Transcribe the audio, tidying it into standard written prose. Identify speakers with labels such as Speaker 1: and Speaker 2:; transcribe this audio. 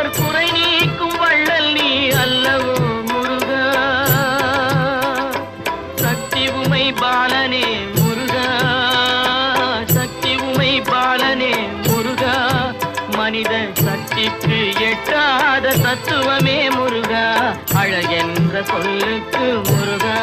Speaker 1: அவர் குறை நீக்கும் வள்ளல் நீ அல்லவோ முருகா. சக்தி உமை பாலனே முருகா, சக்தி உமை பாலனே முருகா. மனித சக்திக்கு எட்டாத தத்துவமே முருகா, அழகென்ற சொல்லுக்கு முருகா.